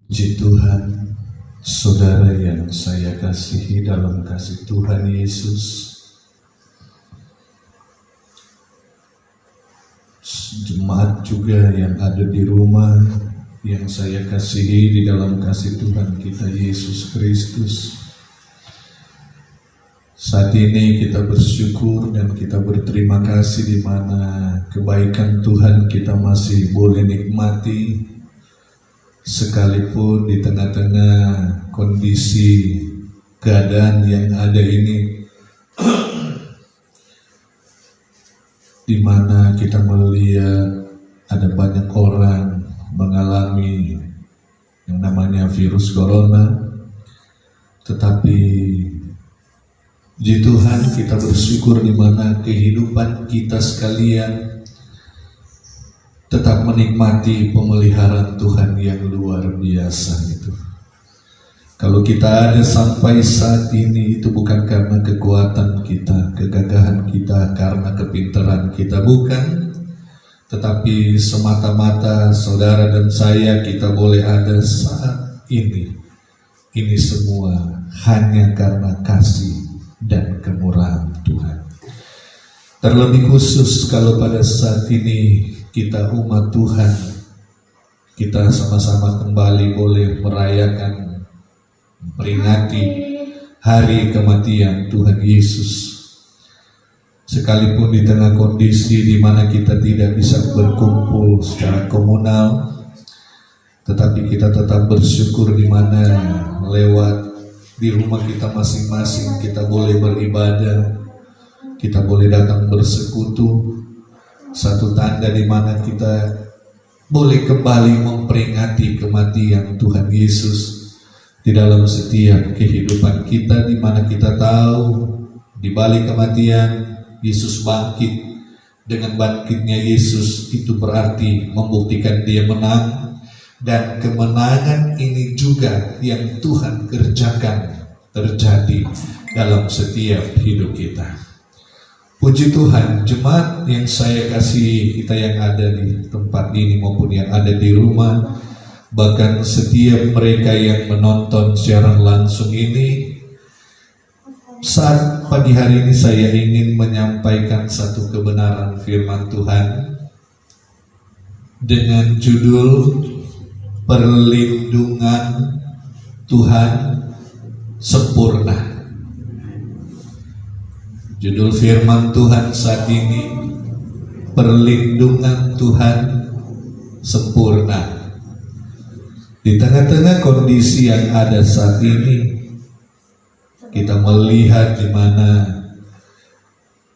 Puji Tuhan, saudara yang saya kasihi dalam kasih Tuhan Yesus, jemaat juga yang ada di rumah yang saya kasihi di dalam kasih Tuhan kita Yesus Kristus. Saat ini kita bersyukur dan kita berterima kasih di mana kebaikan Tuhan kita masih boleh nikmati, sekalipun di tengah-tengah kondisi keadaan yang ada ini, di mana kita melihat ada banyak orang mengalami yang namanya virus corona. Tetapi puji Tuhan, kita bersyukur di mana kehidupan kita sekalian tetap menikmati pemeliharaan Tuhan yang luar biasa itu. Kalau kita ada sampai saat ini, itu bukan karena kekuatan kita, kegagahan kita, karena kepintaran kita, bukan. Tetapi semata-mata saudara dan saya, kita boleh ada saat ini. Ini semua hanya karena kasih dan kemurahan Tuhan. Terlebih khusus kalau pada saat ini kita umat Tuhan, kita sama-sama kembali boleh merayakan, memperingati hari kematian Tuhan Yesus. Sekalipun di tengah kondisi di mana kita tidak bisa berkumpul secara komunal, tetapi kita tetap bersyukur di mana lewat di rumah kita masing-masing kita boleh beribadah, kita boleh datang bersekutu. Satu tanda di mana kita boleh kembali memperingati kematian Tuhan Yesus di dalam setiap kehidupan kita, di mana kita tahu di balik kematian Yesus bangkit. Dengan bangkitnya Yesus itu berarti membuktikan dia menang, dan kemenangan ini juga yang Tuhan kerjakan terjadi dalam setiap hidup kita. Puji Tuhan, jemaat yang saya kasih, kita yang ada di tempat ini maupun yang ada di rumah, bahkan setiap mereka yang menonton siaran langsung ini, saat pagi hari ini saya ingin menyampaikan satu kebenaran firman Tuhan dengan judul Perlindungan Tuhan Sempurna. Judul firman Tuhan saat ini, Perlindungan Tuhan Sempurna. Di tengah-tengah kondisi yang ada saat ini, kita melihat di mana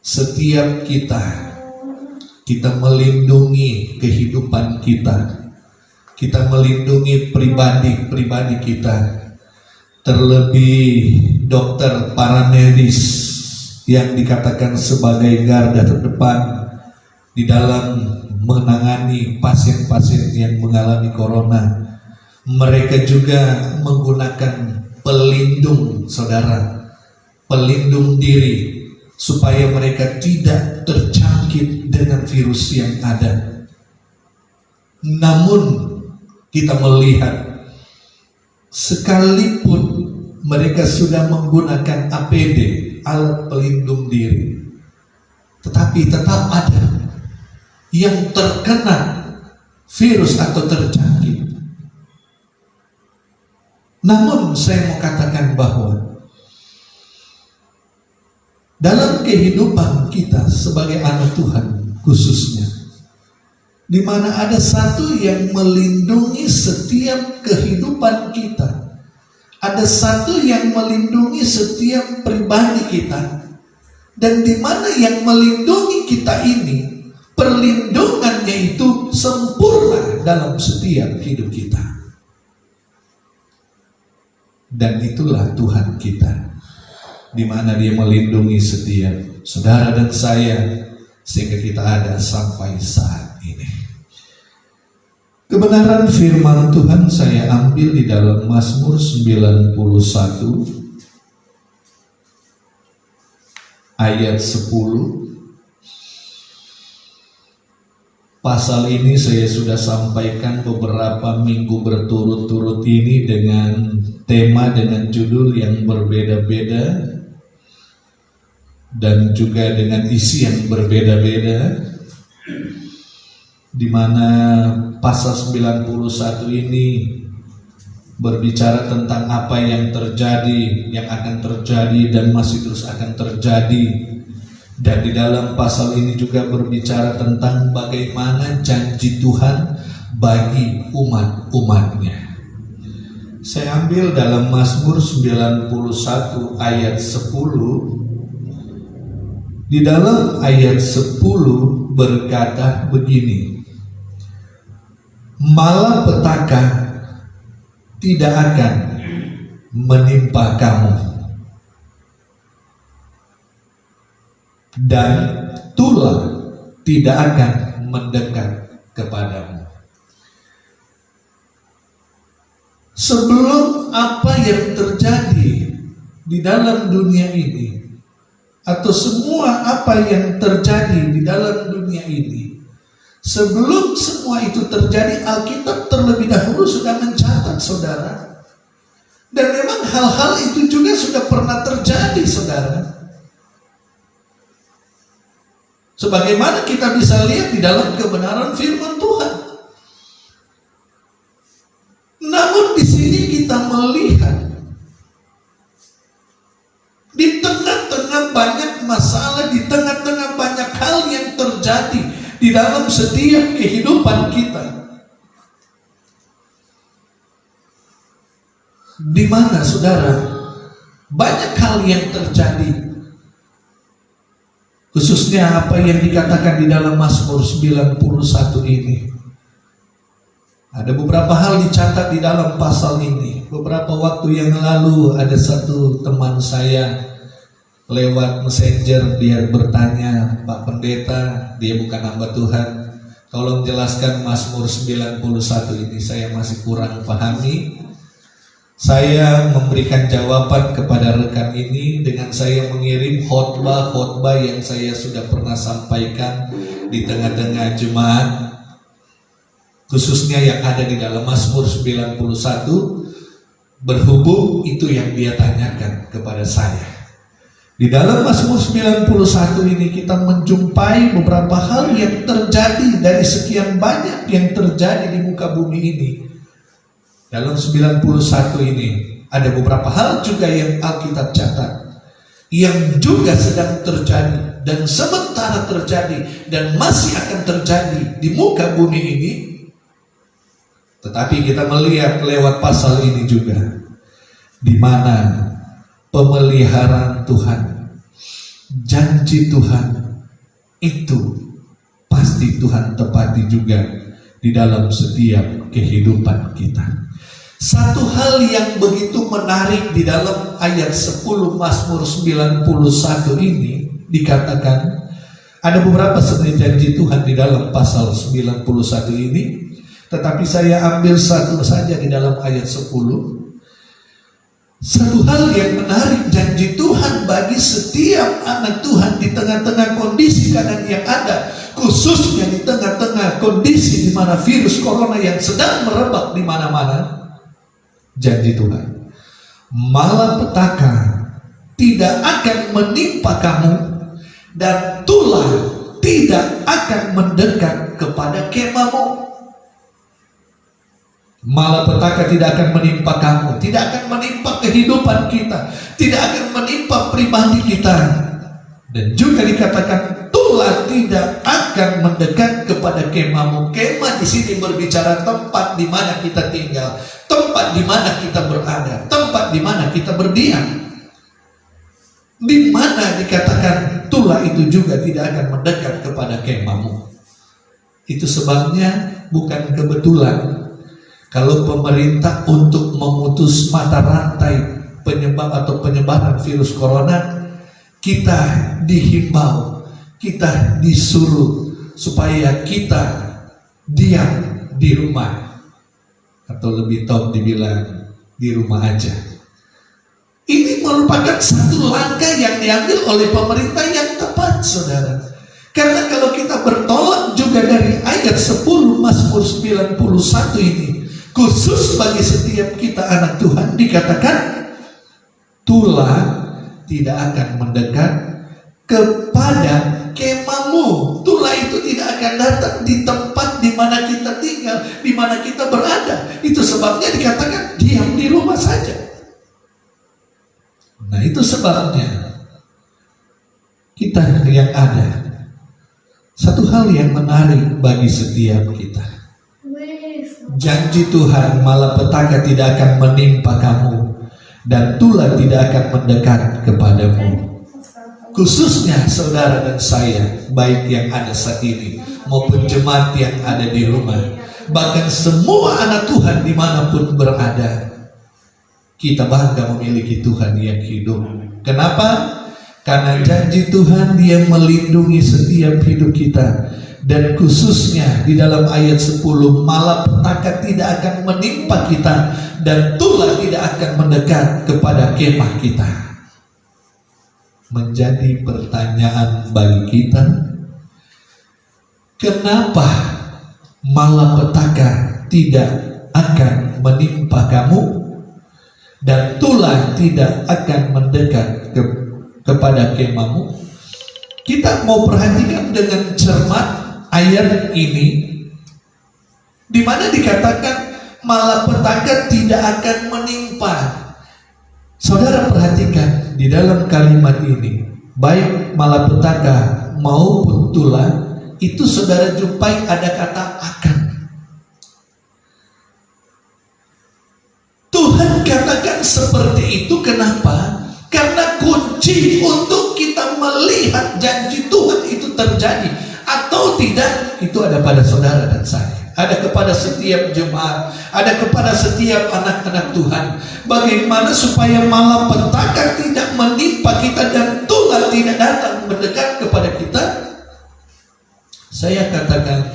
setiap kita melindungi kehidupan kita melindungi pribadi kita, terlebih dokter, para medis yang dikatakan sebagai garda terdepan di dalam menangani pasien-pasien yang mengalami corona. Mereka juga menggunakan pelindung, saudara, pelindung diri, supaya mereka tidak terjangkit dengan virus yang ada. Namun kita melihat, sekalipun mereka sudah menggunakan APD, alat pelindung diri, tetapi tetap ada yang terkena virus atau terjangkit. Namun saya mau katakan bahwa dalam kehidupan kita sebagai anak Tuhan khususnya, di mana ada satu yang melindungi setiap kehidupan kita, ada satu yang melindungi setiap pribadi kita, dan di mana yang melindungi kita ini, perlindungannya itu sempurna dalam setiap hidup kita. Dan itulah Tuhan kita, di mana dia melindungi setiap saudara dan saya, sehingga kita ada sampai saat ini. Kebenaran firman Tuhan saya ambil di dalam Mazmur 91 ayat 10. Pasal ini saya sudah sampaikan beberapa minggu berturut-turut ini dengan tema dengan judul yang berbeda-beda dan juga dengan isi yang berbeda-beda, di mana pasal 91 ini berbicara tentang apa yang terjadi, yang akan terjadi dan masih terus akan terjadi. Dan di dalam pasal ini juga berbicara tentang bagaimana janji Tuhan bagi umat-umatnya. Saya ambil dalam Mazmur 91 ayat 10. Di dalam ayat 10 berkata begini, malapetaka tidak akan menimpa kamu, dan tulah tidak akan mendekat kepadamu. Sebelum apa yang terjadi di dalam dunia ini, atau semua apa yang terjadi di dalam dunia ini, sebelum semua itu terjadi, Alkitab terlebih dahulu sudah mencatat, saudara. Dan memang hal-hal itu juga sudah pernah terjadi, saudara. Sebagaimana kita bisa lihat di dalam kebenaran firman Tuhan. Namun di sini kita melihat di tengah-tengah banyak masalah, di tengah-tengah banyak hal yang terjadi di dalam setiap kehidupan kita, di mana saudara banyak hal yang terjadi. Khususnya apa yang dikatakan di dalam Mazmur 91 ini. Ada beberapa hal dicatat di dalam pasal ini. Beberapa waktu yang lalu ada satu teman saya lewat messenger, dia bertanya, Pak Pendeta, dia bukan hamba Tuhan, tolong jelaskan Mazmur 91 ini, saya masih kurang pahami. Saya memberikan jawaban kepada rekan ini dengan saya mengirim khotbah-khotbah yang saya sudah pernah sampaikan di tengah-tengah jemaat, khususnya yang ada di dalam Mazmur 91. Berhubung itu yang dia tanyakan kepada saya. Di dalam Mazmur 91 ini kita menjumpai beberapa hal yang terjadi dari sekian banyak yang terjadi di muka bumi ini. Dalam 91 ini ada beberapa hal juga yang Alkitab catat, yang juga sedang terjadi dan sementara terjadi dan masih akan terjadi di muka bumi ini. Tetapi kita melihat lewat pasal ini juga, di mana pemeliharaan Tuhan, janji Tuhan itu pasti Tuhan tepati juga di dalam setiap kehidupan kita. Satu hal yang begitu menarik di dalam ayat 10 Mazmur 91 ini dikatakan, ada beberapa sebenarnya janji Tuhan di dalam pasal 91 ini, tetapi saya ambil satu saja di dalam ayat 10. Satu hal yang menarik, janji Tuhan bagi setiap anak Tuhan di tengah-tengah kondisi keadaan yang ada, khususnya di tengah-tengah kondisi di mana virus corona yang sedang merebak di mana-mana. Janji Tuhan, malapetaka tidak akan menimpa kamu, dan tulah tidak akan mendekat kepada kemahmu. Malapetaka tidak akan menimpa kamu, tidak akan menimpa kehidupan kita, tidak akan menimpa pribadi kita. Dan juga dikatakan tulah tidak akan mendekat kepada kemahmu. Kemah di sini berbicara tempat di mana kita tinggal, tempat di mana kita berada, tempat di mana kita berdiam. Di mana dikatakan tulah itu juga tidak akan mendekat kepada kemahmu. Itu sebabnya bukan kebetulan kalau pemerintah untuk memutus mata rantai penyebab atau penyebaran virus corona, kita dihimbau, kita disuruh supaya kita diam di rumah, atau lebih top dibilang di rumah aja. Ini merupakan satu langkah yang diambil oleh pemerintah yang tepat, saudara. Karena kalau kita bertolak juga dari ayat 10 Mazmur 91 ini, khusus bagi setiap kita anak Tuhan dikatakan, tulah tidak akan mendekat kepada kemahmu. Tulah itu tidak akan datang di tempat di mana kita tinggal, di mana kita berada. Itu sebabnya dikatakan diam di rumah saja. Nah, itu sebabnya kita yang ada, satu hal yang menarik bagi setiap kita. Janji Tuhan, malapetaka tidak akan menimpa kamu dan tulah tidak akan mendekat kepadamu. Khususnya saudara dan saya, baik yang ada saat ini maupun jemaat yang ada di rumah, bahkan semua anak Tuhan dimanapun berada, kita bangga memiliki Tuhan yang hidup. Kenapa? Karena janji Tuhan, Dia melindungi setiap hidup kita. Dan khususnya di dalam ayat 10, malapetaka tidak akan menimpa kita dan tulah tidak akan mendekat kepada kemah kita. Menjadi pertanyaan bagi kita, kenapa malapetaka tidak akan menimpa kamu dan tulah tidak akan mendekat kepada kemahmu? Kita mau perhatikan dengan cermat ayat ini, di mana dikatakan malapetaka tidak akan menimpa. Saudara perhatikan di dalam kalimat ini, baik malapetaka maupun tulah, itu saudara jumpai ada kata akan. Tuhan katakan seperti itu, kenapa? Karena kunci untuk kita melihat janji Tuhan itu terjadi atau tidak, itu ada pada saudara dan saya, ada kepada setiap jemaat, ada kepada setiap anak-anak Tuhan. Bagaimana supaya malapetaka tidak menimpa kita dan tulah tidak datang mendekat kepada kita? Saya katakan,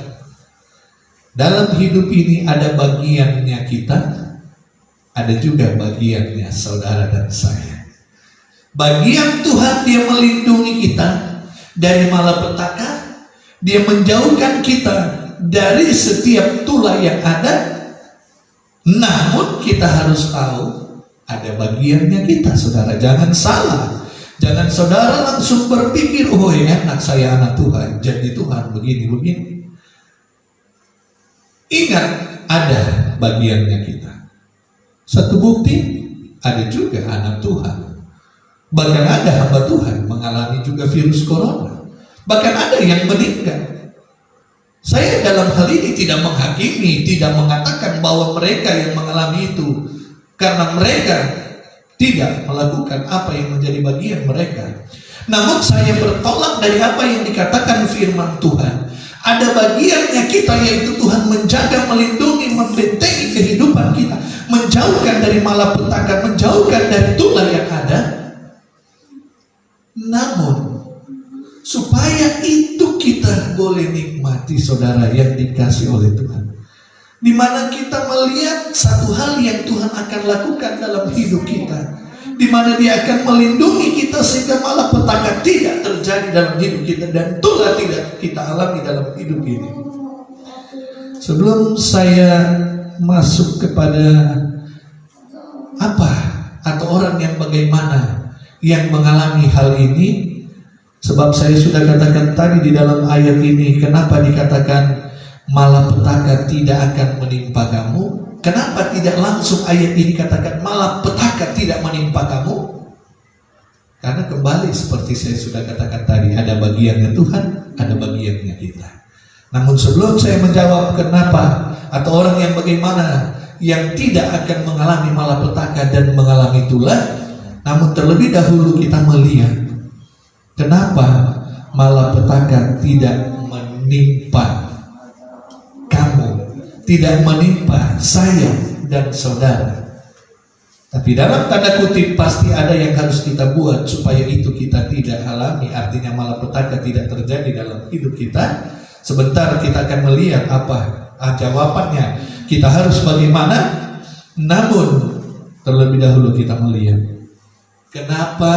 dalam hidup ini ada bagiannya kita, ada juga bagiannya saudara dan saya. Bagian Tuhan, Dia melindungi kita dari malapetaka, Dia menjauhkan kita dari setiap tulah yang ada. Namun kita harus tahu ada bagiannya kita, saudara. Jangan salah. Jangan saudara langsung berpikir, oh enak saya anak Tuhan, jadi Tuhan begini-begini. Ingat, ada bagiannya kita. Satu bukti, ada juga anak Tuhan. Bahkan ada hamba Tuhan mengalami juga virus corona. Bahkan ada yang meninggal. Saya dalam hal ini tidak menghakimi, tidak mengatakan bahwa mereka yang mengalami itu karena mereka tidak melakukan apa yang menjadi bagian mereka. Namun saya bertolak dari apa yang dikatakan firman Tuhan. Ada bagiannya kita, yaitu Tuhan menjaga, melindungi, membentengi kehidupan kita, menjauhkan dari malapetaka, menjauhkan dari tulah yang ada. Namun supaya itu kita boleh nikmati, saudara yang dikasih oleh Tuhan, di mana kita melihat satu hal yang Tuhan akan lakukan dalam hidup kita, di mana Dia akan melindungi kita sehingga malapetaka tidak terjadi dalam hidup kita dan tulah tidak kita alami dalam hidup ini. Sebelum saya masuk kepada apa atau orang yang bagaimana yang mengalami hal ini, sebab saya sudah katakan tadi di dalam ayat ini, kenapa dikatakan malapetaka tidak akan menimpa kamu? Kenapa tidak langsung ayat ini katakan malapetaka tidak menimpa kamu? Karena kembali seperti saya sudah katakan tadi, ada bagiannya Tuhan, ada bagiannya kita. Namun sebelum saya menjawab kenapa atau orang yang bagaimana yang tidak akan mengalami malapetaka dan mengalami tulah, namun terlebih dahulu kita melihat kenapa malapetaka tidak menimpa kamu, tidak menimpa saya dan saudara. Tapi dalam tanda kutip pasti ada yang harus kita buat supaya itu kita tidak alami. Artinya malapetaka tidak terjadi dalam hidup kita. Sebentar kita akan melihat apa jawabannya. Kita harus bagaimana. Namun terlebih dahulu kita melihat kenapa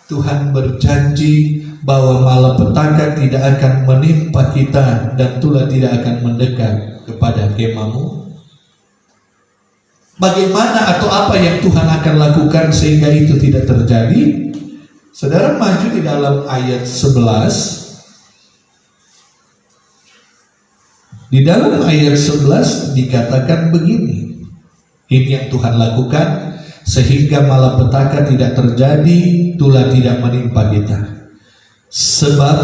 Tuhan berjanji bahwa malapetaka tidak akan menimpa kita dan tulah tidak akan mendekat kepada kemahmu? Bagaimana atau apa yang Tuhan akan lakukan sehingga itu tidak terjadi? Saudara maju di dalam ayat 11. Di dalam ayat 11 dikatakan begini. Ini yang Tuhan lakukan sehingga malapetaka tidak terjadi, tulah tidak menimpa kita. Sebab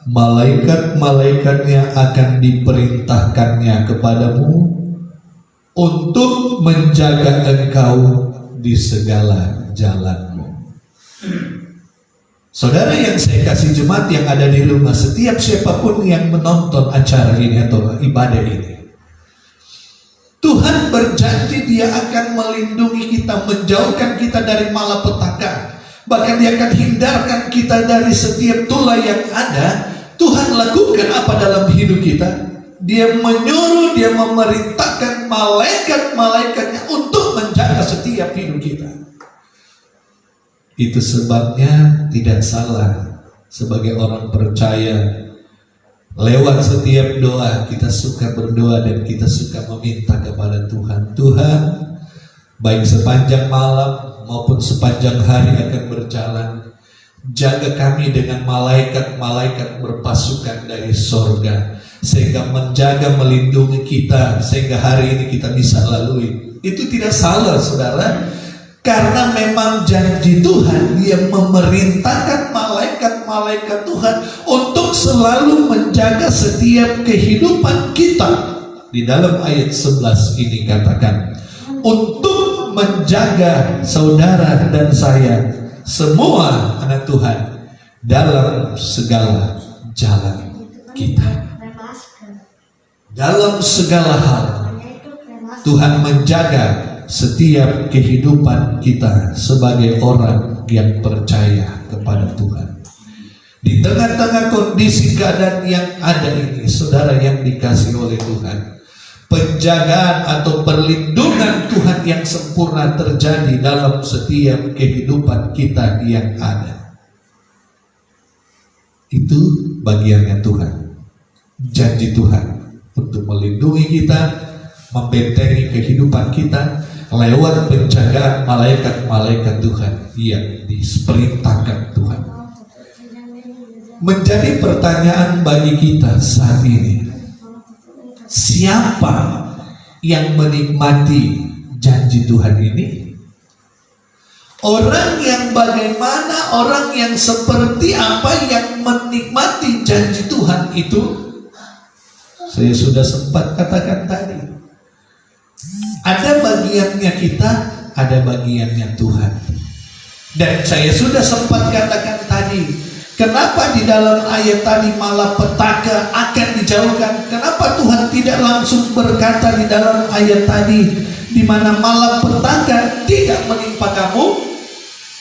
malaikat-malaikatnya akan diperintahkannya kepadamu untuk menjaga engkau di segala jalanmu. Saudara yang saya kasih jemaat yang ada di rumah, setiap siapapun yang menonton acara ini atau ibadah ini, Tuhan berjanji Dia akan melindungi kita, menjauhkan kita dari malapetaka. Bahkan Dia akan hindarkan kita dari setiap tulah yang ada. Tuhan lakukan apa dalam hidup kita? Dia menyuruh, Dia memerintahkan malaikat-malaikatnya untuk menjaga setiap hidup kita. Itu sebabnya tidak salah sebagai orang percaya, lewat setiap doa kita suka berdoa dan kita suka meminta kepada Tuhan. Tuhan, baik sepanjang malam maupun sepanjang hari akan berjalan, jaga kami dengan malaikat-malaikat berpasukan dari sorga, sehingga menjaga, melindungi kita, sehingga hari ini kita bisa lalui. Itu tidak salah, saudara. Karena memang janji Tuhan, Dia memerintahkan malaikat-malaikat Tuhan untuk selalu menjaga setiap kehidupan kita. Di dalam ayat 11 ini katakan, untuk menjaga saudara dan saya, semua anak Tuhan, dalam segala jalan kita. Dalam segala hal, Tuhan menjaga setiap kehidupan kita sebagai orang yang percaya kepada Tuhan. Di tengah-tengah kondisi keadaan yang ada ini, saudara yang dikasihi oleh Tuhan, penjagaan atau perlindungan Tuhan yang sempurna terjadi dalam setiap kehidupan kita yang ada. Itu bagiannya Tuhan, janji Tuhan untuk melindungi kita, membentengi kehidupan kita lewat penjagaan malaikat-malaikat Tuhan yang diperintahkan Tuhan. Menjadi pertanyaan bagi kita saat ini, siapa yang menikmati janji Tuhan ini? Orang yang bagaimana, orang yang seperti apa yang menikmati janji Tuhan itu? Saya sudah sempat katakan tadi, ada bagiannya kita, ada bagiannya Tuhan. Dan saya sudah sempat katakan tadi, kenapa di dalam ayat tadi malapetaka akan dijauhkan? Kenapa Tuhan tidak langsung berkata di dalam ayat tadi, di mana malapetaka tidak menimpa kamu?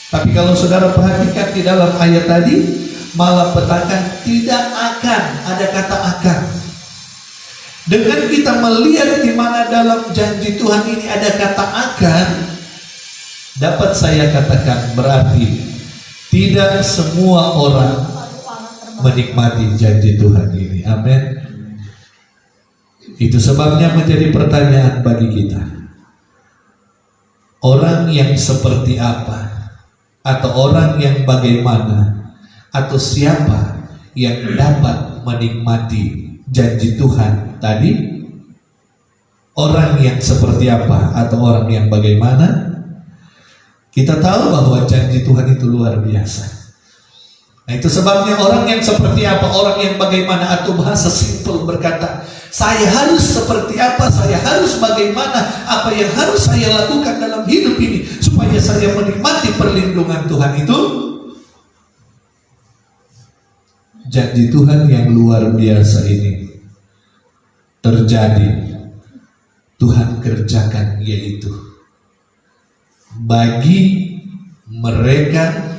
Tapi kalau saudara perhatikan di dalam ayat tadi, malapetaka tidak akan, ada kata akan. Dengan kita melihat di mana dalam janji Tuhan ini ada kata akan, dapat saya katakan berarti tidak semua orang menikmati janji Tuhan ini. Amin. Itu sebabnya menjadi pertanyaan bagi kita, orang yang seperti apa, atau orang yang bagaimana, atau siapa yang dapat menikmati janji Tuhan tadi? Orang yang seperti apa atau orang yang bagaimana? Kita tahu bahwa janji Tuhan itu luar biasa. Nah, itu sebabnya orang yang seperti apa, orang yang bagaimana, atau bahasa simpel berkata, saya harus seperti apa, saya harus bagaimana, apa yang harus saya lakukan dalam hidup ini supaya saya menikmati perlindungan Tuhan itu. Janji Tuhan yang luar biasa ini terjadi, Tuhan kerjakan, yaitu bagi mereka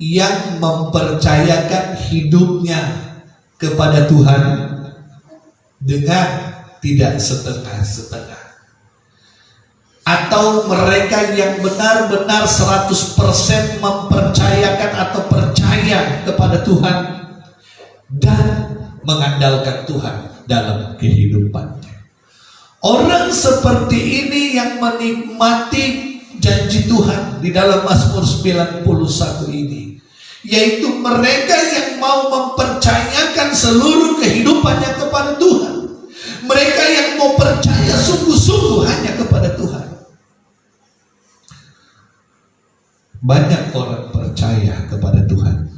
yang mempercayakan hidupnya kepada Tuhan dengan tidak setengah-setengah. atau mereka yang benar-benar 100% mempercayakan atau percaya kepada Tuhan dan mengandalkan Tuhan dalam kehidupannya. Orang seperti ini yang menikmati janji Tuhan di dalam Mazmur 91 ini, yaitu mereka yang mau mempercayakan seluruh kehidupannya kepada Tuhan. Mereka yang mau percaya sungguh-sungguh hanya kepada Tuhan. Banyak orang percaya kepada Tuhan,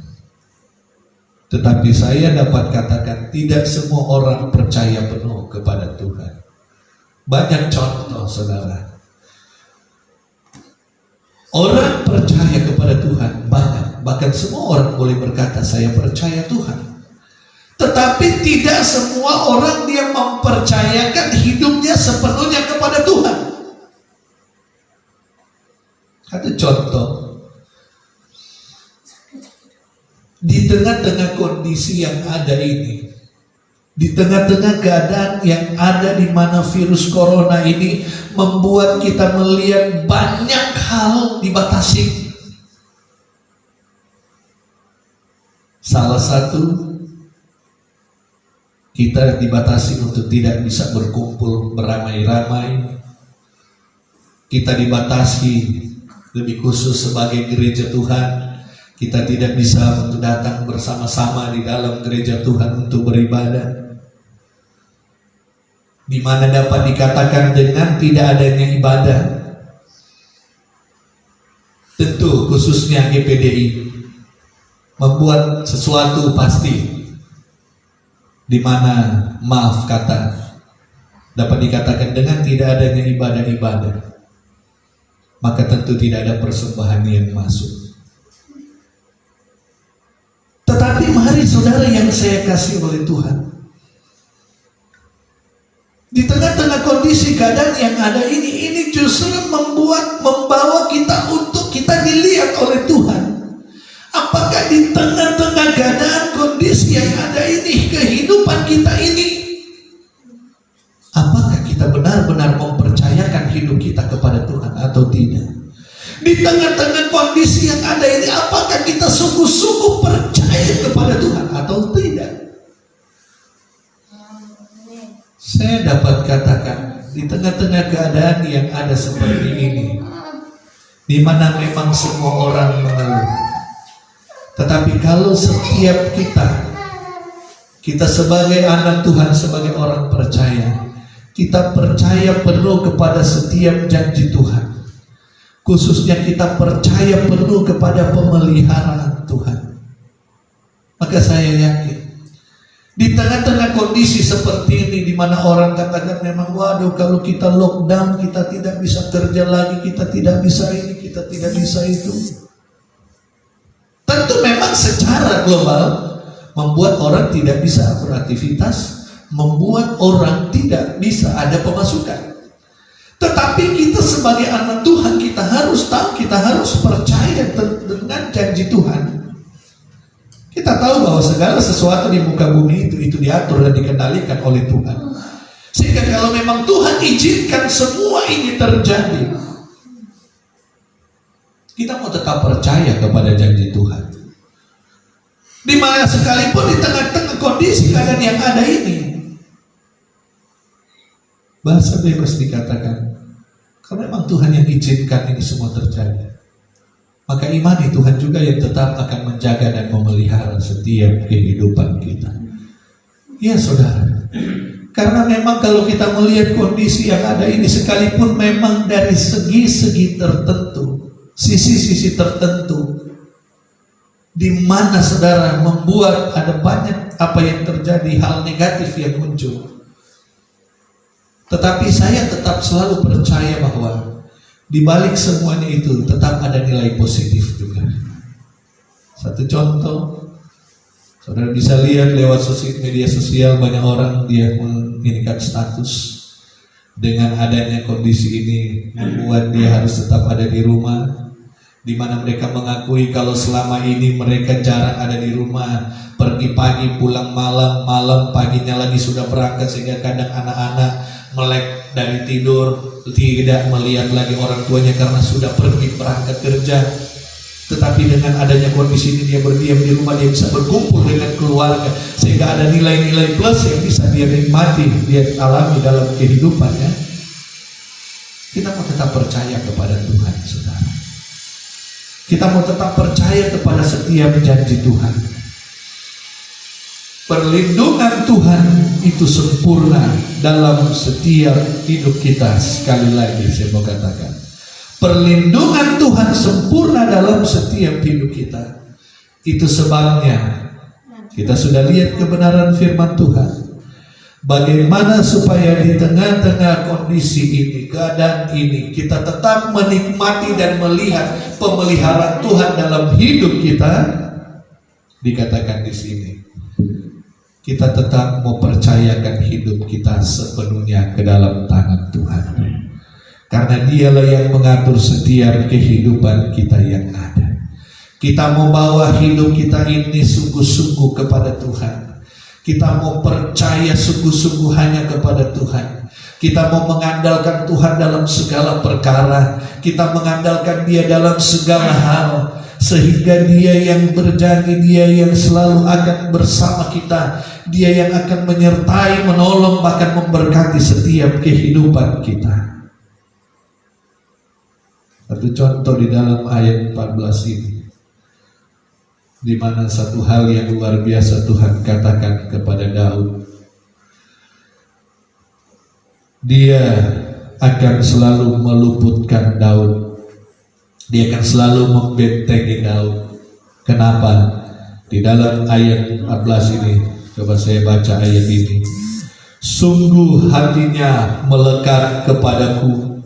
tetapi saya dapat katakan tidak semua orang percaya penuh kepada Tuhan. Banyak contoh, saudara. Orang percaya kepada Tuhan banyak, bahkan semua orang boleh berkata saya percaya Tuhan. Tetapi tidak semua orang dia mempercayakan hidupnya sepenuhnya kepada Tuhan. Satu contoh, di tengah-tengah kondisi yang ada ini, di tengah-tengah keadaan yang ada di mana virus corona ini membuat kita melihat banyak hal dibatasi. Salah satu, kita dibatasi untuk tidak bisa berkumpul beramai-ramai. Kita dibatasi lebih khusus sebagai gereja Tuhan. Kita tidak bisa untuk datang bersama-sama di dalam gereja Tuhan untuk beribadah. Di mana dapat dikatakan dengan tidak adanya ibadah, tentu khususnya GPDI membuat sesuatu pasti, di mana maaf kata dapat dikatakan dengan tidak adanya ibadah-ibadah, maka tentu tidak ada persembahan yang masuk. Tetapi mari saudara yang saya kasih oleh Tuhan, di tengah-tengah kondisi keadaan yang ada ini justru membawa kita untuk kita dilihat oleh Tuhan. Apakah di tengah-tengah keadaan kondisi yang ada ini, kehidupan kita ini, apakah kita benar-benar mempercayakan hidup kita kepada Tuhan atau tidak? Di tengah-tengah kondisi yang ada ini, apakah kita sungguh-sungguh percaya kepada Tuhan atau tidak? Saya dapat katakan, di tengah-tengah keadaan yang ada seperti ini, di mana memang semua orang mengeluh, tetapi kalau setiap kita sebagai anak Tuhan, sebagai orang percaya, kita percaya penuh kepada setiap janji Tuhan. Khususnya kita percaya penuh kepada pemeliharaan Tuhan. Maka saya yakin, di tengah-tengah kondisi seperti ini, di mana orang katakan memang waduh kalau kita lockdown kita tidak bisa kerja lagi, kita tidak bisa ini, kita tidak bisa itu. Tentu memang secara global membuat orang tidak bisa beraktivitas, membuat orang tidak bisa ada pemasukan. Tetapi kita sebagai anak Tuhan, kita harus tahu, kita harus percaya dengan janji Tuhan. Kita tahu bahwa segala sesuatu di muka bumi itu diatur dan dikendalikan oleh Tuhan. Sehingga kalau memang Tuhan izinkan semua ini terjadi, kita mau tetap percaya kepada janji Tuhan. Di mana sekalipun di tengah-tengah kondisi keadaan yang ada ini, bahasa bebas dikatakan, kalau memang Tuhan yang izinkan ini semua terjadi, maka imani Tuhan juga yang tetap akan menjaga dan memelihara setiap kehidupan kita. Ya saudara, karena memang kalau kita melihat kondisi yang ada ini, sekalipun memang dari segi-segi tertentu, sisi-sisi tertentu, di mana saudara membuat ada banyak apa yang terjadi, hal negatif yang muncul. Tetapi saya tetap selalu percaya bahwa di balik semuanya itu tetap ada nilai positif juga. Satu contoh, saudara bisa lihat lewat media sosial, banyak orang dia meningkat status. Dengan adanya kondisi ini membuat dia harus tetap ada di rumah, di mana mereka mengakui kalau selama ini mereka jarang ada di rumah, pergi pagi pulang malam, malam paginya lagi sudah berangkat, sehingga kadang anak-anak melek dari tidur, tidak melihat lagi orang tuanya karena sudah pergi berangkat kerja. Tetapi dengan adanya kondisi ini dia berdiam di rumah, dia bisa berkumpul dengan keluarga, sehingga ada nilai-nilai plus yang bisa dia nikmati, dia alami dalam kehidupannya. Kita mau tetap percaya kepada Tuhan, saudara. Kita mau tetap percaya kepada setiap janji Tuhan. Perlindungan Tuhan itu sempurna dalam setiap hidup kita. Sekali lagi saya mau katakan, perlindungan Tuhan sempurna dalam setiap hidup kita. Itu sebabnya kita sudah lihat kebenaran firman Tuhan. Bagaimana supaya di tengah-tengah kondisi ini, keadaan ini, kita tetap menikmati dan melihat pemeliharaan Tuhan dalam hidup kita. Dikatakan di sini, kita tetap mempercayakan hidup kita sepenuhnya ke dalam tangan Tuhan. Karena dialah yang mengatur setiap kehidupan kita yang ada. Kita mau bawa hidup kita ini sungguh-sungguh kepada Tuhan. Kita mau percaya sungguh-sungguh hanya kepada Tuhan. Kita mau mengandalkan Tuhan dalam segala perkara. Kita mengandalkan Dia dalam segala hal. Sehingga Dia yang berjanji, Dia yang selalu akan bersama kita, Dia yang akan menyertai, menolong, bahkan memberkati setiap kehidupan kita. Satu contoh di dalam ayat 14 ini, di mana satu hal yang luar biasa Tuhan katakan kepada Daud. Dia akan selalu meluputkan Daud. Dia akan selalu membentengi Daud. Kenapa? Di dalam ayat 14 ini, coba saya baca ayat ini. Sungguh hatinya melekat kepadaku,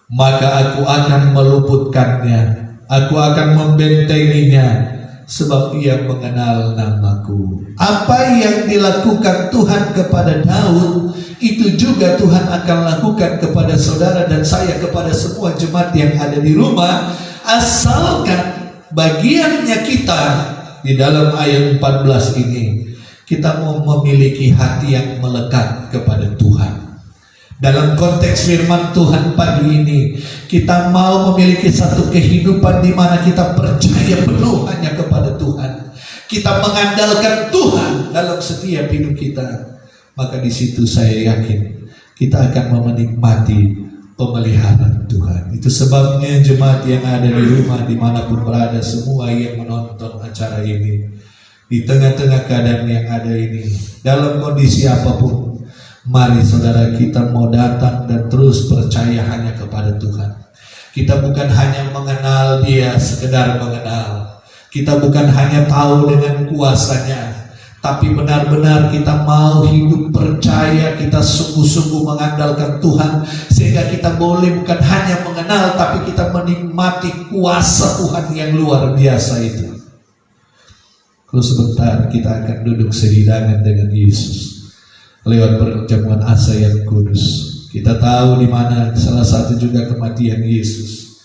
maka aku akan meluputkannya, aku akan membentenginya, sebab ia mengenal namaku. Apa yang dilakukan Tuhan kepada Daud, itu juga Tuhan akan lakukan kepada saudara dan saya, kepada semua jemaat yang ada di rumah, asalkan bagiannya kita di dalam ayat 14 ini, kita mau memiliki hati yang melekat kepada Tuhan. Dalam konteks firman Tuhan pagi ini, kita mau memiliki satu kehidupan di mana kita percaya penuh hanya kepada Tuhan. Kita mengandalkan Tuhan dalam setiap hidup kita. Maka di situ saya yakin kita akan menikmati pemeliharaan Tuhan. Itu sebabnya jemaat yang ada di rumah, dimanapun berada, semua yang menonton acara ini, di tengah-tengah keadaan yang ada ini, dalam kondisi apapun, mari saudara kita mau datang dan terus percaya hanya kepada Tuhan. Kita bukan hanya mengenal Dia, sekedar mengenal. Kita bukan hanya tahu dengan kuasanya, tapi benar-benar kita mau hidup percaya, kita sungguh-sungguh mengandalkan Tuhan, sehingga kita boleh bukan hanya mengenal, tapi kita menikmati kuasa Tuhan yang luar biasa itu. Kalau sebentar kita akan duduk sehidangan dengan Yesus lewat perjamuan asa yang kudus. Kita tahu di mana salah satu juga kematian Yesus,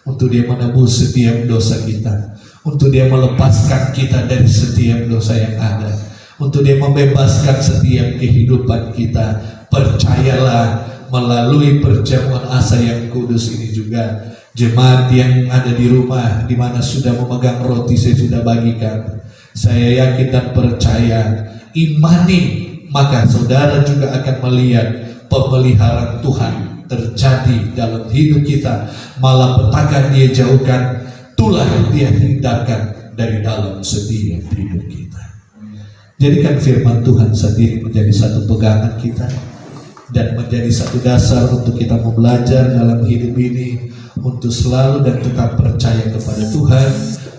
untuk Dia menebus setiap dosa kita, untuk Dia melepaskan kita dari setiap dosa yang ada, untuk Dia membebaskan setiap kehidupan kita. Percayalah, melalui perjamuan asa yang kudus ini juga, jemaat yang ada di rumah, di mana sudah memegang roti saya sudah bagikan, saya yakin dan percaya, imani, maka saudara juga akan melihat pemeliharaan Tuhan terjadi dalam hidup kita. Malah petaka Dia jauhkan, tulah Dia hindarkan dari dalam setiap hidup kita. Jadikan firman Tuhan sendiri menjadi satu pegangan kita, dan menjadi satu dasar untuk kita mau belajar dalam hidup ini, untuk selalu dan tetap percaya kepada Tuhan,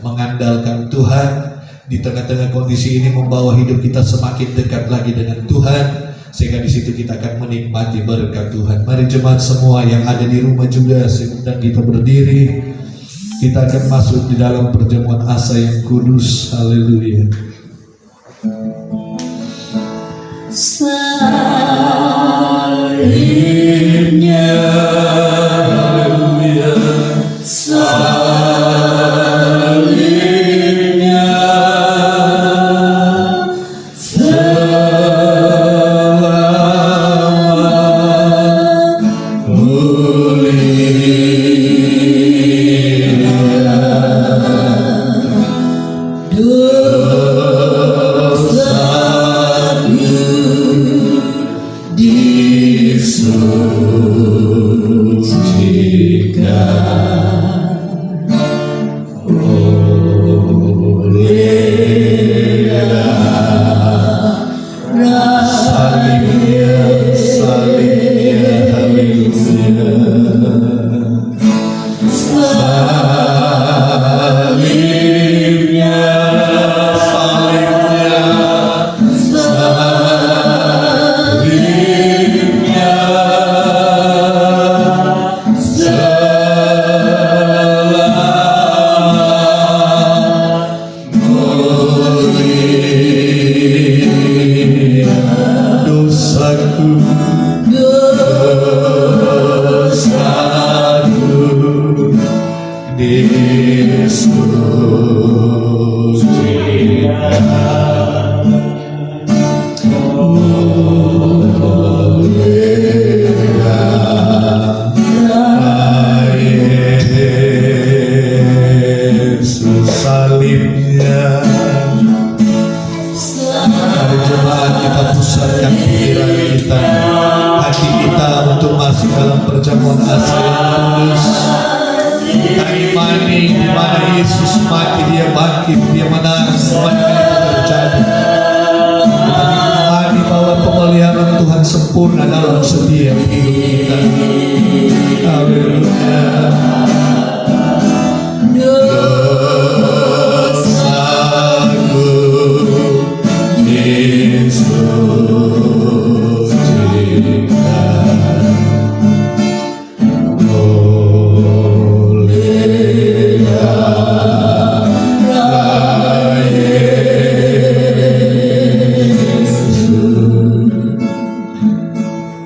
mengandalkan Tuhan. Di tengah-tengah kondisi ini membawa hidup kita semakin dekat lagi dengan Tuhan, sehingga di situ kita akan menikmati berkat Tuhan. Mari jemaat semua yang ada di rumah juga, sedang kita berdiri, kita akan masuk di dalam perjamuan asa yang kudus. Haleluya. Salibnya, haleluya, salibnya, disucikan oleh darah Yesus salibnya. Mari jemaat kita pusatkan pikiran kita, hati kita untuk masuk dalam perjamuan asa yang kudus. Kita imani di mana Yesus mati, Dia bangkit, Dia menang, semuanya itu terjadi. Kita imani bahwa pemeliharaan Tuhan sempurna dalam setiap hidup kita. Haleluya.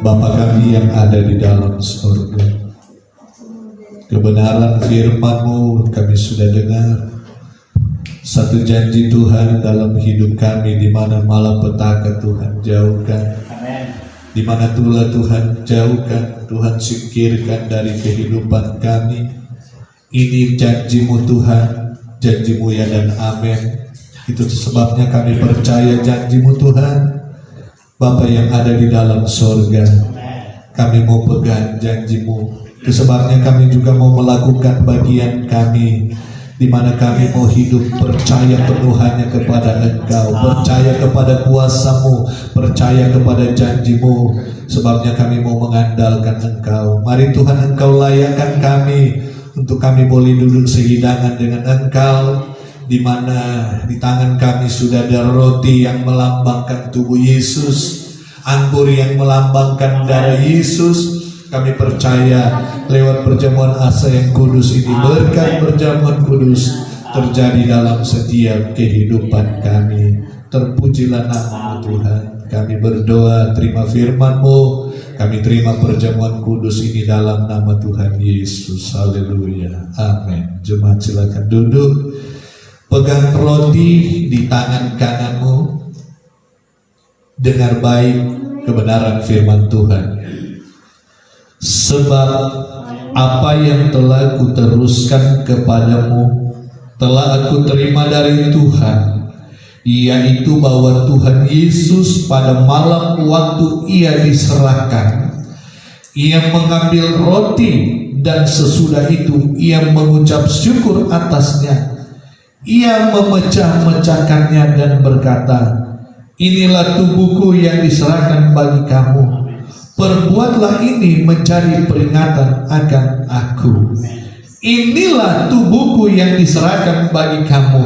Bapa kami yang ada di dalam surga, kebenaran firman-Mu kami sudah dengar. Satu janji Tuhan dalam hidup kami, di mana malapetaka Tuhan jauhkan, di mana tulah Tuhan jauhkan, Tuhan singkirkan dari kehidupan kami. Ini janji-Mu Tuhan, janji-Mu ya dan amin. Itu sebabnya kami percaya janji-Mu Tuhan. Bapa yang ada di dalam sorga, kami mau pegang janji-Mu. Sebabnya kami juga mau melakukan bagian kami, di mana kami mau hidup percaya penuh hanya kepada Engkau, percaya kepada kuasa-Mu, percaya kepada janji-Mu. Sebabnya kami mau mengandalkan Engkau. Mari Tuhan, Engkau layakkan kami untuk kami boleh duduk sehidangan dengan Engkau, di mana di tangan kami sudah ada roti yang melambangkan tubuh Yesus, anggur yang melambangkan darah Yesus. Kami percaya lewat perjamuan asa yang kudus ini, berkat perjamuan kudus terjadi dalam setiap kehidupan kami. Terpujilah nama-Mu Tuhan. Kami berdoa, terima firman-Mu, kami terima perjamuan kudus ini dalam nama Tuhan Yesus. Haleluya, amin. Jemaat silakan duduk. Pegang roti di tangan kananmu, dengar baik kebenaran firman Tuhan. Sebab apa yang telah kuteruskan kepadamu telah aku terima dari Tuhan, yaitu bahwa Tuhan Yesus pada malam waktu Ia diserahkan, Ia mengambil roti dan sesudah itu Ia mengucap syukur atasnya. Ia memecah-mecahkannya dan berkata, inilah tubuhku yang diserahkan bagi kamu. Perbuatlah ini menjadi peringatan akan aku. Inilah tubuhku yang diserahkan bagi kamu.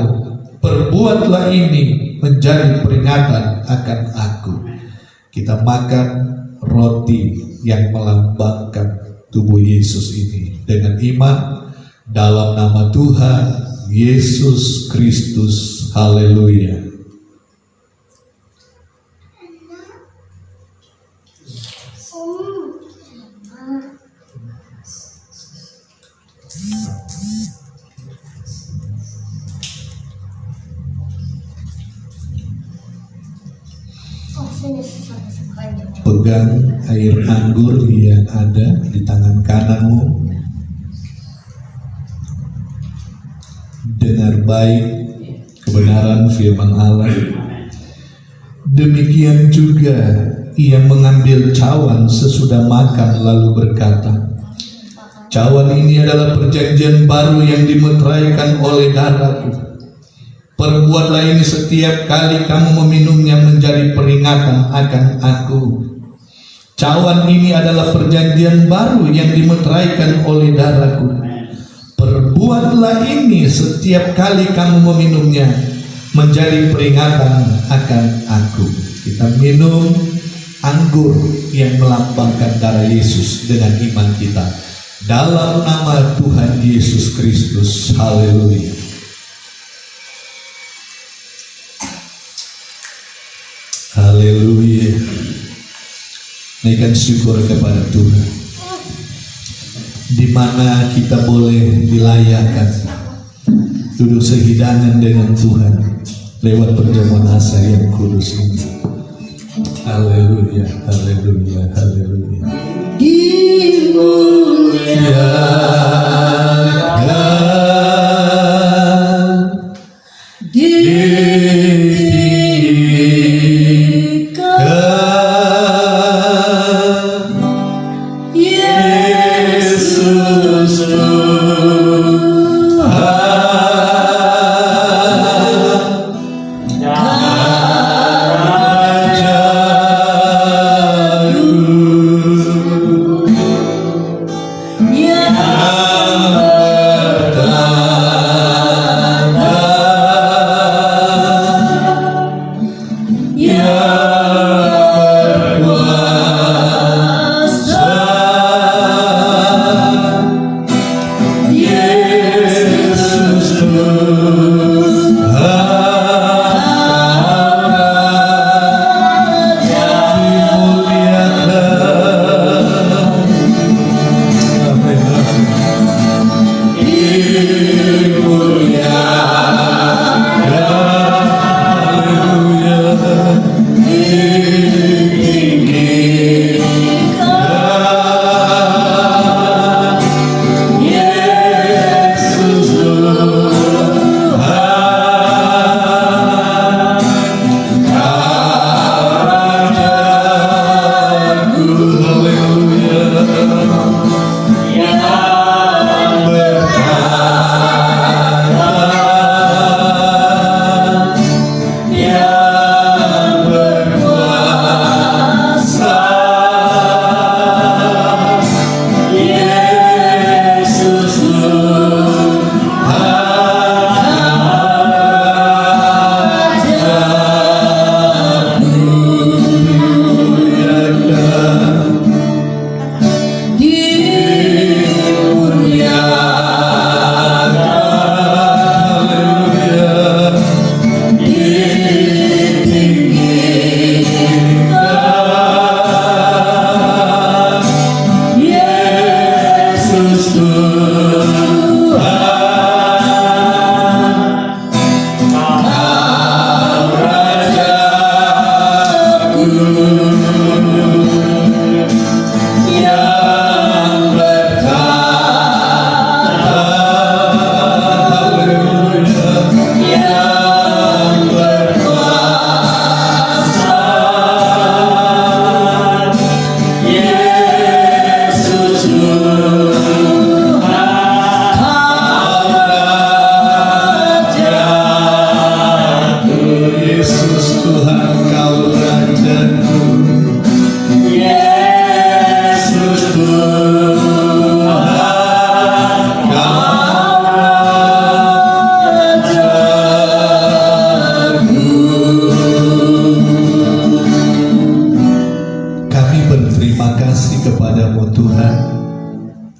Perbuatlah ini menjadi peringatan akan aku. Kita makan roti yang melambangkan tubuh Yesus ini dengan iman dalam nama Tuhan Yesus Kristus. Haleluya. Pegang air anggur yang ada di tangan kananmu. Dengar baik kebenaran firman Allah. Demikian juga Ia mengambil cawan sesudah makan lalu berkata, cawan ini adalah perjanjian baru yang dimeteraikan oleh darahku. Perbuatlah ini setiap kali kamu meminumnya menjadi peringatan akan aku. Cawan ini adalah perjanjian baru yang dimeteraikan oleh darahku. Perbuatlah ini setiap kali kamu meminumnya menjadi peringatan akan aku. Kita minum anggur yang melambangkan darah Yesus dengan iman kita dalam nama Tuhan Yesus Kristus. Haleluya. Haleluya. Naikkan syukur kepada Tuhan. di mana kita boleh dilayakkan duduk sehidangan dengan Tuhan lewat perjamuan asa yang kudus ini. Haleluya, haleluya, haleluya.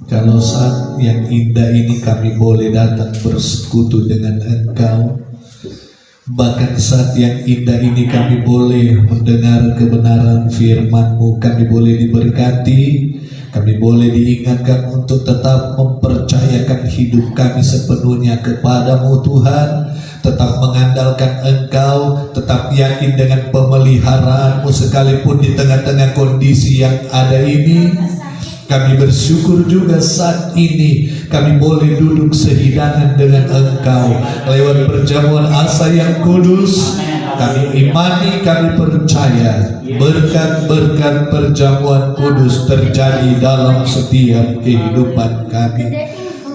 Kalau saat yang indah ini kami boleh datang bersekutu dengan Engkau, bahkan saat yang indah ini kami boleh mendengar kebenaran firman-Mu, kami boleh diberkati, kami boleh diingatkan untuk tetap mempercayakan hidup kami sepenuhnya kepada-Mu Tuhan, tetap mengandalkan Engkau, tetap yakin dengan pemeliharaan-Mu sekalipun di tengah-tengah kondisi yang ada ini. Kami bersyukur juga saat ini kami boleh duduk sehidangan dengan Engkau lewat perjamuan asa yang kudus. Kami imani, kami percaya berkat-berkat perjamuan kudus terjadi dalam setiap kehidupan kami.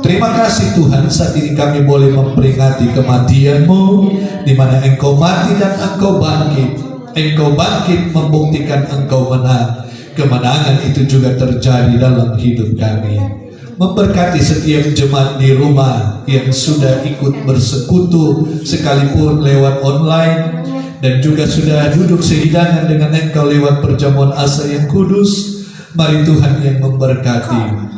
Terima kasih Tuhan, saat ini kami boleh memperingati kematian-Mu, di mana Engkau mati dan Engkau bangkit. Engkau bangkit membuktikan Engkau menang. Kemenangan itu juga terjadi dalam hidup kami. Memberkati setiap jemaat di rumah yang sudah ikut bersekutu sekalipun lewat online, dan juga sudah duduk sehidangan dengan Engkau lewat perjamuan asa yang kudus. Mari Tuhan yang memberkati,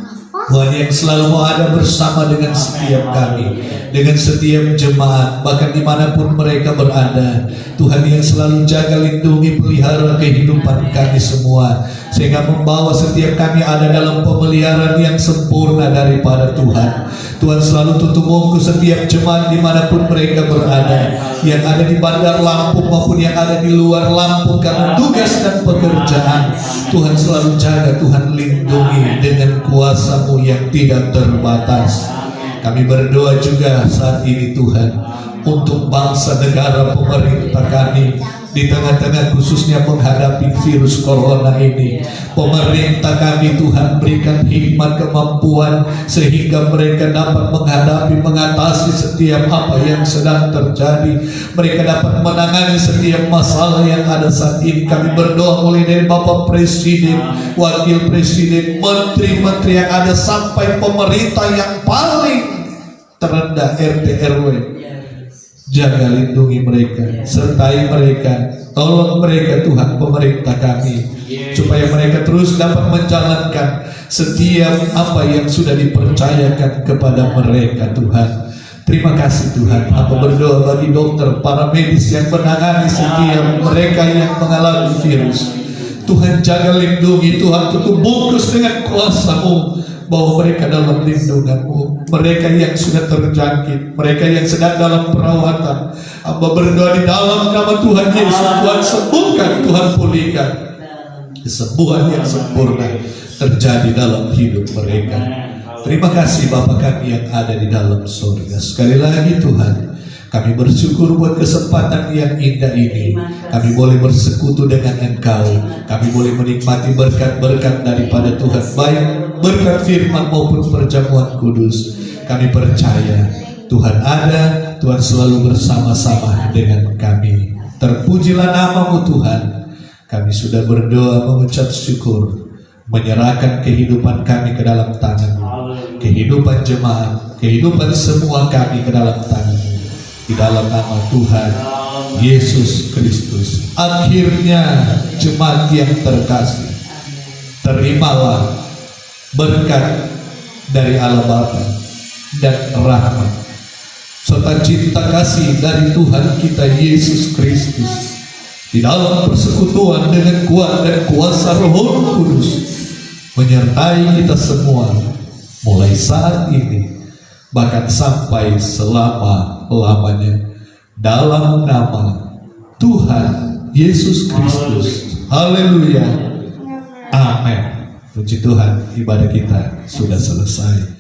Tuhan yang selalu mau ada bersama dengan setiap kami, dengan setiap jemaat, bahkan dimanapun mereka berada. Tuhan yang selalu jaga, lindungi, pelihara kehidupan kami semua, sehingga membawa setiap kami ada dalam pemeliharaan yang sempurna daripada Tuhan. Tuhan selalu tutup bungkus setiap jemaat dimanapun mereka berada, yang ada di Bandar Lampung maupun yang ada di luar Lampung karena tugas dan pekerjaan. Tuhan selalu jaga, Tuhan lindungi dengan kuasa-Mu yang tidak terbatas. Kami berdoa juga saat ini Tuhan, untuk bangsa, negara, pemerintah kami di tengah-tengah khususnya menghadapi virus corona ini. Pemerintah kami Tuhan berikan hikmat, kemampuan sehingga mereka dapat menghadapi, mengatasi setiap apa yang sedang terjadi. Mereka dapat menangani setiap masalah yang ada saat ini. Kami berdoa mulai dari Bapak Presiden, Wakil Presiden, Menteri-Menteri yang ada sampai pemerintah yang paling terendah RT RW. Jaga lindungi mereka, sertai mereka, tolong mereka Tuhan, pemerintah kami, supaya mereka terus dapat menjalankan setiap apa yang sudah dipercayakan kepada mereka Tuhan. Terima kasih Tuhan. Aku berdoa bagi dokter, para medis yang menangani setiap mereka yang mengalami virus. Tuhan jaga lindungi, Tuhan tutup bungkus dengan kuasa-Mu, bahwa mereka dalam lindungan-Mu. Mereka yang sudah terjangkit, mereka yang sedang dalam perawatan, hamba berdoa di dalam nama Tuhan Yesus, Tuhan sembuhkan, Tuhan pulihkan. Kesembuhan yang sempurna terjadi dalam hidup mereka. Terima kasih Bapa kami yang ada di dalam surga. Sekali lagi Tuhan, kami bersyukur buat kesempatan yang indah ini. Kami boleh bersekutu dengan Engkau. Kami boleh menikmati berkat-berkat daripada Tuhan, baik berkat firman maupun perjamuan kudus. Kami percaya Tuhan ada, Tuhan selalu bersama-sama dengan kami. Terpujilah nama-Mu Tuhan. Kami sudah berdoa mengucap syukur, menyerahkan kehidupan kami ke dalam tangan-Mu, kehidupan jemaat, kehidupan semua kami ke dalam tangan-Mu. Di dalam nama Tuhan Yesus Kristus. Akhirnya jemaat yang terkasih, terimalah berkat dari Allah Bapa dan rahmat serta cinta kasih dari Tuhan kita Yesus Kristus di dalam persekutuan dengan kuat dan kuasa Roh Kudus menyertai kita semua mulai saat ini bahkan sampai selama-lamanya, dalam nama Tuhan Yesus Kristus. Haleluya. Amin. Puji Tuhan, ibadah kita sudah selesai.